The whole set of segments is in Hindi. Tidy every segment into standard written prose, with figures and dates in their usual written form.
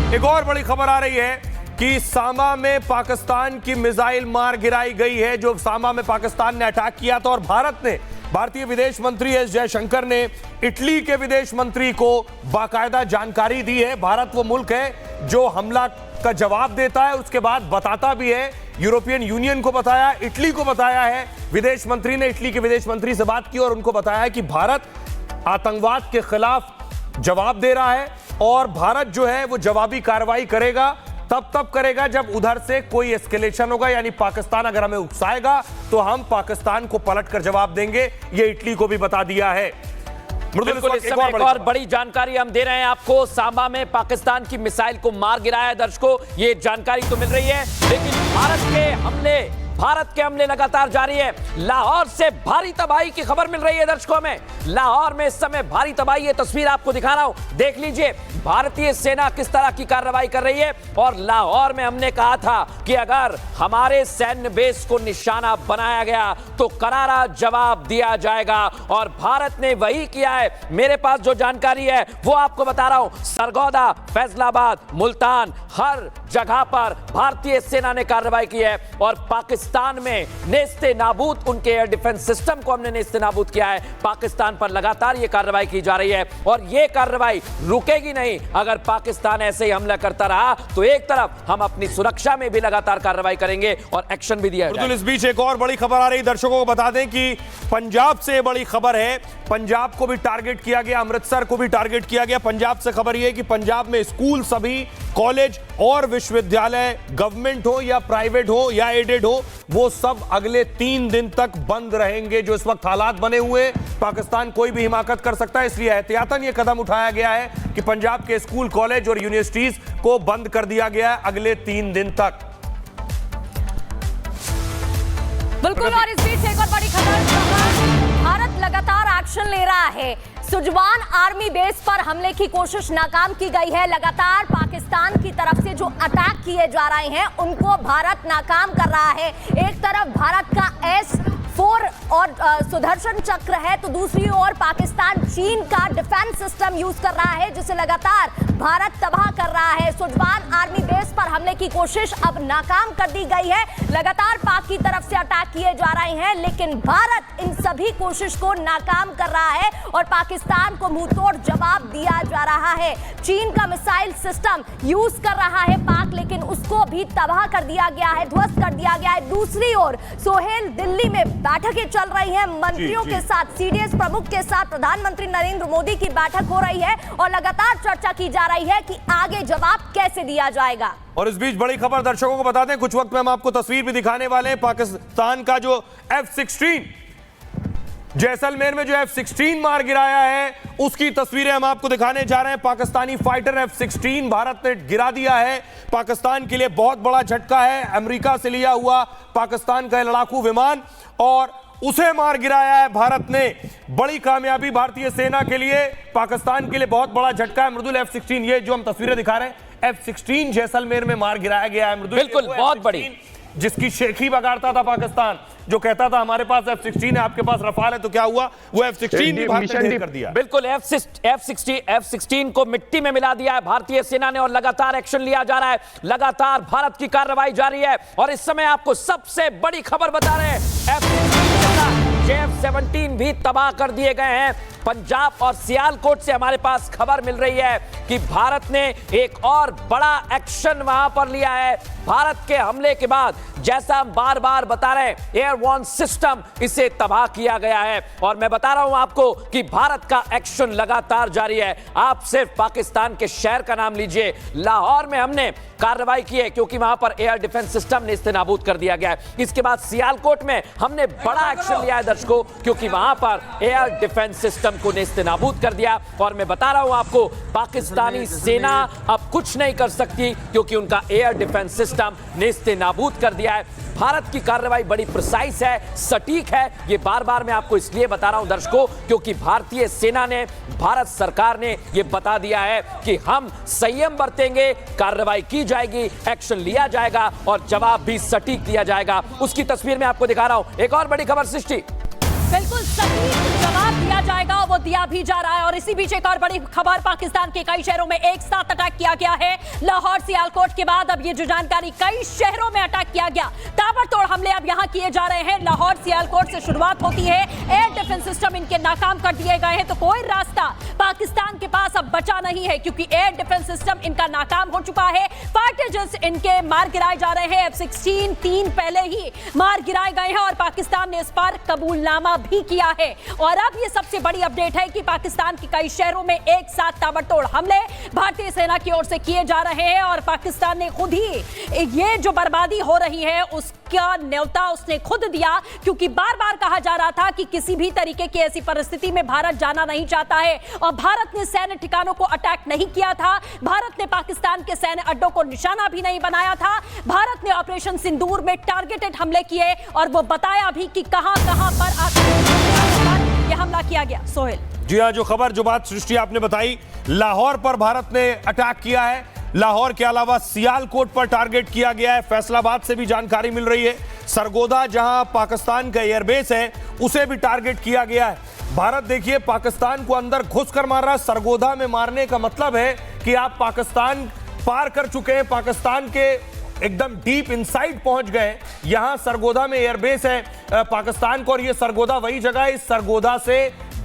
एक और बड़ी खबर आ रही है कि सामा में पाकिस्तान की मिसाइल मार गिराई गई है। जो सामा में पाकिस्तान ने अटैक किया था और भारतीय विदेश मंत्री एस जयशंकर ने इटली के विदेश मंत्री को बाकायदा जानकारी दी है। भारत वो मुल्क है जो हमला का जवाब देता है, उसके बाद बताता भी है। यूरोपियन यूनियन को बताया, इटली को बताया है। विदेश मंत्री ने इटली के विदेश मंत्री से बात की और उनको बताया है कि भारत आतंकवाद के खिलाफ जवाब दे रहा है और भारत जो है वो जवाबी कार्रवाई करेगा। तब करेगा जब उधर से कोई एस्केलेशन होगा, यानी पाकिस्तान अगर हमें उकसाएगा तो हम पाकिस्तान को पलटकर जवाब देंगे। ये इटली को भी बता दिया है। बिल्कुल, इस समय एक और बड़ी जानकारी हम दे रहे हैं आपको। सामा में पाकिस्तान की मिसाइल को मार गिराया। दर्शकों, ये जानकारी तो मिल रही है, लेकिन भारत के हमले लगातार जारी है। लाहौर से भारी तबाही की खबर मिल रही है दर्शकों हमें। लाहौर में इस समय भारी तबाही, ये तस्वीर आपको दिखा रहा हूं, देख लीजिए भारतीय सेना किस तरह की कार्रवाई कर रही है। और लाहौर में हमने कहा था कि अगर हमारे सैन्य बेस को निशाना बनाया गया तो करारा जवाब दिया जाएगा, और भारत ने वही किया है। मेरे पास जो जानकारी है वो आपको बता रहा हूं। सरगोदा, फैसलाबाद, मुल्तान, हर जगह पर भारतीय सेना ने कार्रवाई की है और पाकिस्तान में नेस्ते नाबूद उनके एयर डिफेंस सिस्टम को हमने नेस्ते नाबूद किया है। पाकिस्तान पर लगातार यह कार्रवाई की जा रही है और यह कार्रवाई रुकेगी नहीं। अगर पाकिस्तान ऐसे ही हमला करता रहा तो एक तरफ हम अपनी सुरक्षा में भी लगातार कार्रवाई करेंगे और एक्शन भी दिया जाएगा। इस बीच एक और बड़ी खबर आ रही, दर्शकों को बता दें कि पंजाब से बड़ी खबर है। पंजाब को भी टारगेट किया गया, अमृतसर को भी टारगेट किया गया। पंजाब से खबर यह है कि पंजाब में स्कूल, सभी कॉलेज और विश्वविद्यालय, गवर्नमेंट हो या प्राइवेट हो या एडेड हो, वो सब अगले 3 दिन तक बंद रहेंगे। जो इस वक्त हालात बने हुए, पाकिस्तान कोई भी हिमाकत कर सकता है, इसलिए एहतियातन यह कदम उठाया गया है कि पंजाब के स्कूल, कॉलेज और यूनिवर्सिटीज को बंद कर दिया गया है अगले 3 दिन तक। बिल्कुल, और इस बीच एक और बड़ी खबर, भारत लगातार एक्शन ले रहा है। सुजवान आर्मी बेस पर हमले की कोशिश नाकाम की गई है। लगातार पाकिस्तान की तरफ से जो अटैक किए जा रहे हैं उनको भारत नाकाम कर रहा है। एक तरफ भारत का S-4 और सुदर्शन चक्र है, तो दूसरी ओर पाकिस्तान चीन का डिफेंस सिस्टम यूज कर रहा है, जिसे लगातार भारत तबाह कर रहा है। सुजवान आर्मी बेस पर हमले की कोशिश अब नाकाम कर दी गई है। लगातार पाक की तरफ से अटैक किए जा रहे हैं, लेकिन भारत इन सभी कोशिश को नाकाम कर रहा है और पाकिस्तान को मुंहतोड़ जवाब दिया जा रहा है। चीन का मिसाइल सिस्टम यूज कर रहा है पाक, लेकिन उसको भी तबाह कर दिया गया है, ध्वस्त कर दिया गया है। दूसरी ओर सोहेल, दिल्ली में बैठकें चल रही हैं मंत्रियों के साथ, सीडीएस प्रमुख के साथ। प्रधानमंत्री नरेंद्र मोदी की बैठक हो रही है और लगातार चर्चा की जा रही है कि आगे जवाब कैसे दिया जाएगा। और इस बीच बड़ी खबर दर्शकों को बता दें, कुछ वक्त में हम आपको तस्वीर भी दिखाने वाले हैं। पाकिस्तान का जो F-16, जैसलमेर में जो F-16 मार गिराया है, उसकी तस्वीरें हम आपको दिखाने जा रहे हैं। पाकिस्तानी फाइटर F-16 भारत ने गिरा दिया है। पाकिस्तान के लिए बहुत बड़ा झटका है। अमेरिका से लिया हुआ पाकिस्तान का लड़ाकू विमान और उसे मार गिराया है भारत ने। बड़ी कामयाबी भारतीय सेना के लिए, पाकिस्तान के लिए बहुत बड़ा झटका है। मृदुल F-16, ये जो हम तस्वीरें दिखा रहे हैं, F-16 जैसलमेर में मार गिराया गया है। मृदुल, बिल्कुल, बहुत बड़ी, जिसकी शेखी बगाड़ता था पाकिस्तान, जो कहता था हमारे पास F-16 है, आपके पास रफाल है, तो क्या हुआ, वो F-16 भी भारत ने ढेर कर दिया। बिल्कुल, F-16 को मिट्टी में मिला दिया है भारतीय सेना ने और लगातार एक्शन लिया जा रहा है। लगातार भारत की कार्रवाई जारी है और इस समय आपको सबसे बड़ी खबर बता रहे हैं, F-17 भी तबाह कर दिए गए हैं। पंजाब और सियालकोट से हमारे पास खबर मिल रही है कि भारत ने एक और बड़ा एक्शन वहां पर लिया है। भारत के हमले के बाद, जैसा हम बार बार बता रहे हैं, एयरवॉर्न सिस्टम, इसे तबाह किया गया है। और मैं बता रहा हूं आपको कि भारत का एक्शन लगातार जारी है। आप सिर्फ पाकिस्तान के शहर का नाम लीजिए, लाहौर में हमने कार्रवाई की है क्योंकि वहां पर एयर डिफेंस सिस्टम नेस्तनाबूद कर दिया गया है। इसके बाद सियालकोट में हमने बड़ा एक्शन लिया है दर्शकों, क्योंकि वहां पर एयर डिफेंस सिस्टम को नेस्तनाबूद कर दिया। और मैं बता रहा हूं आपको, पाकिस्तानी सेना अब कुछ नहीं कर सकती क्योंकि उनका एयर डिफेंस सिस्टम नेस्तनाबूद कर दिया है। भारत की कार्रवाई बड़ी प्रिसाइज है, सटीक है। ये बार बार मैं आपको इसलिए बता रहा हूं दर्शकों, क्योंकि भारतीय सेना ने, भारत सरकार ने ये बता दिया है कि हम संयम बरतेंगे, कार्रवाई की जाएगी, एक्शन लिया जाएगा और जवाब भी सटीक दिया जाएगा। उसकी तस्वीर मैं आपको दिखा रहा हूं। एक और बड़ी खबर सृष्टि, बिल्कुल सटीक जवाब दिया जाएगा वो दिया भी जा रहा है। और इसी बीच एक और बड़ी खबर, पाकिस्तान के कई शहरों में एक साथ अटैक किया गया है। लाहौर सियालकोट के बाद अब ये जो जानकारी, कई शहरों में अटैक किया गया, ताबड़तोड़ हमले अब यहां किए जा रहे हैं। लाहौर सियालकोट से शुरुआत होती है, एयर डिफेंस सिस्टम इनके नाकाम कर दिए गए हैं, तो कोई रास्ता पाकिस्तान के पास अब बचा नहीं है, क्योंकि एयर डिफेंस सिस्टम इनका नाकाम हो चुका है। फाइटर जेट्स इनके मार गिराए जा रहे हैं। F-16 3 पहले ही मार गिराए गए हैं और पाकिस्तान ने इस पर कबूलनामा भी किया है। और अब ये सबसे बड़ी अपडेट है कि पाकिस्तान के कई शहरों में एक साथ ताबड़तोड़ हमले भारतीय सेना की ओर से किए जा रहे हैं। और पाकिस्तान ने खुद ही ये जो बर्बादी हो रही है उसका न्योता उसने खुद दिया, क्योंकि बार बार कहा जा रहा था कि किसी भी तरीके की ऐसी परिस्थिति में भारत जाना नहीं चाहता है। और भारत ने सैन्य ठिकानों को अटैक नहीं किया था, भारत ने पाकिस्तान के सैन्य अड्डों को निशाना भी नहीं बनाया था। भारत ने ऑपरेशन सिंदूर में टारगेटेड हमले किए और वो बताया भी कि कहां कहां पर आकर यह हमला किया गया। सोहेल जी हाँ, जो खबर, जो बात सृष्टि आपने बताई, लाहौर पर भारत ने अटैक किया है। लाहौर के अलावा सियालकोट पर टारगेट किया गया है। फैसलाबाद से भी जानकारी मिल रही है, सरगोदा जहां पाकिस्तान का एयरबेस है उसे भी टारगेट किया गया है। भारत देखिए पाकिस्तान को अंदर घुसकर मार रहा है। सरगोदा में मारने का मतलब है कि आप पाकिस्तान पार कर चुके हैं, पाकिस्तान के एकदम डीप इनसाइड पहुंच गए। यहां सरगोदा में एयरबेस है पाकिस्तान को, और यह सरगोदा वही जगह है। इस सरगोदा से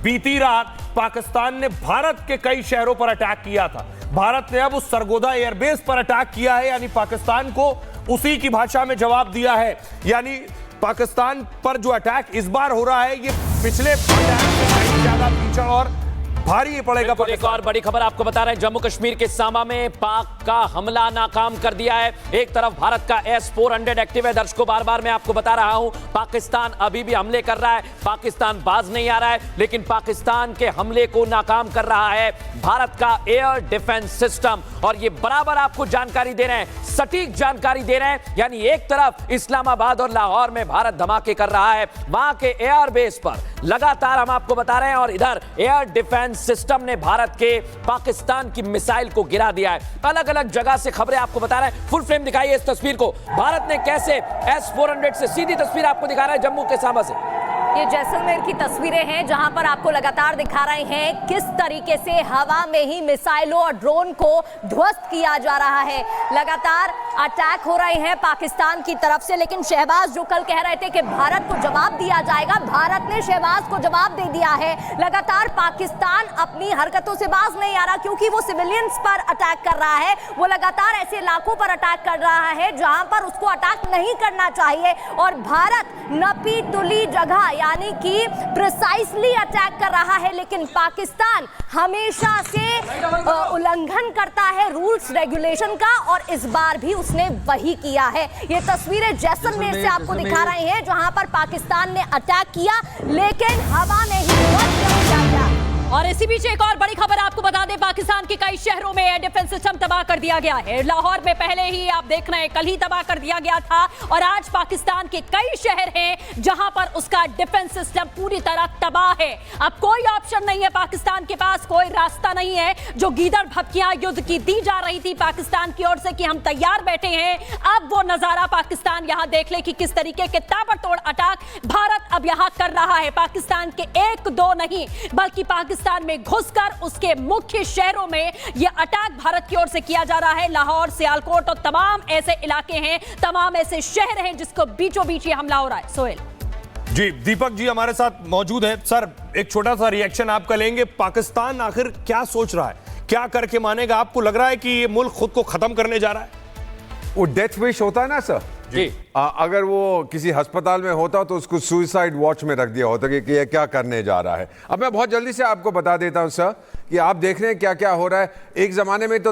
बीती रात पाकिस्तान ने भारत के कई शहरों पर अटैक किया था। भारत ने अब उस सरगोदा एयरबेस पर अटैक किया है, यानी पाकिस्तान को उसी की भाषा में जवाब दिया है। यानी पाकिस्तान पर जो अटैक इस बार हो रहा है, ये पिछले अटैक से कहीं ज्यादा भीषण और भारी पड़ेगा। एक और बड़ी खबर आपको बता रहे हैं, जम्मू कश्मीर के सामा में पाक का हमला नाकाम कर दिया है। एक तरफ भारत का S-400 एक्टिव है, दर्शकों बार बार मैं आपको बता रहा हूं, पाकिस्तान अभी भी हमले कर रहा है, पाकिस्तान बाज नहीं आ रहा है, लेकिन पाकिस्तान के हमले को नाकाम कर रहा है भारत का एयर डिफेंस सिस्टम। और ये बराबर आपको जानकारी दे रहे हैं, सटीक जानकारी दे रहे हैं। यानी एक तरफ इस्लामाबाद और लाहौर में भारत धमाके कर रहा है, वहां के एयरबेस पर लगातार हम आपको बता रहे हैं, और इधर एयर डिफेंस सिस्टम ने भारत के पाकिस्तान की मिसाइल को गिरा दिया है। अलग अलग जगह से खबरें आपको बता रहे हैं। फुल फ्रेम दिखाइए इस तस्वीर को, भारत ने कैसे S-400 से, सीधी तस्वीर आपको दिखा रहा है जम्मू के सामा से। ये जैसलमेर की तस्वीरें हैं, जहां पर आपको लगातार दिखा रहे हैं किस तरीके से हवा में ही मिसाइलों और ड्रोन को ध्वस्त किया जा रहा है। लगातार अटैक हो रहे हैं पाकिस्तान की तरफ से, लेकिन शहबाज जो कल कह रहे थे कि भारत को जवाब दिया जाएगा, भारत ने शहबाज को जवाब दे दिया है। लगातार पाकिस्तान अपनी हरकतों से बाज नहीं आ रहा, क्योंकि वो सिविलियंस पर अटैक कर रहा है। वो लगातार ऐसे इलाकों पर अटैक कर रहा है जहां पर उसको अटैक नहीं करना चाहिए। और भारत नपी तुली जगह यानी कि प्रिसाइसली अटैक कर रहा है, लेकिन पाकिस्तान हमेशा से उल्लंघन करता है रूल्स रेगुलेशन का, और इस बार भी उसने वही किया है। ये तस्वीरें जैसलमेर से आपको दिखा रहे हैं, जहां पर पाकिस्तान ने अटैक किया लेकिन हवा में ही किया गया। और इसी बीच एक और बड़ी खबर आपको बता दें, पाकिस्तान के कई शहरों में एयर डिफेंस सिस्टम तबाह कर दिया गया है। लाहौर में पहले ही आप देख रहे हैं, कल ही तबाह कर दिया गया था, और आज पाकिस्तान के कई शहर हैं जहां पर उसका डिफेंस सिस्टम पूरी तरह तबाह है। अब कोई ऑप्शन नहीं है पाकिस्तान के पास, कोई रास्ता नहीं है। जो गीदड़ भपकियां युद्ध की दी जा रही थी पाकिस्तान की ओर से कि हम तैयार बैठे हैं, अब वो नजारा पाकिस्तान यहां देख ले कि किस तरीके के ताबड़तोड़ अटैक भारत अब यहां कर रहा है। पाकिस्तान के एक दो नहीं, बल्कि पाकिस्तान में घुसकर उसके मुख्य शहरों में यह अटैक भारत की ओर से किया जा रहा है। लाहौर, सियालकोट और तमाम ऐसे इलाके हैं, तमाम ऐसे शहर हैं जिसको बीचों बीच ये हमला हो रहा है। सोहेल जी, दीपक जी हमारे साथ मौजूद है। सर, एक छोटा सा रिएक्शन आपका लेंगे। पाकिस्तान आखिर क्या सोच रहा है, क्या करके मानेगा? आपको लग रहा है कि ये मुल्क खुद को खत्म करने जा रहा है? वो डेथ विश होता है ना सर जी, अगर वो किसी अस्पताल में होता तो उसको सुसाइड वॉच में रख दिया होता कि ये क्या करने जा रहा है। अब मैं बहुत जल्दी से आपको बता देता हूं सर कि आप देख रहे हैं क्या क्या हो रहा है। एक जमाने में तो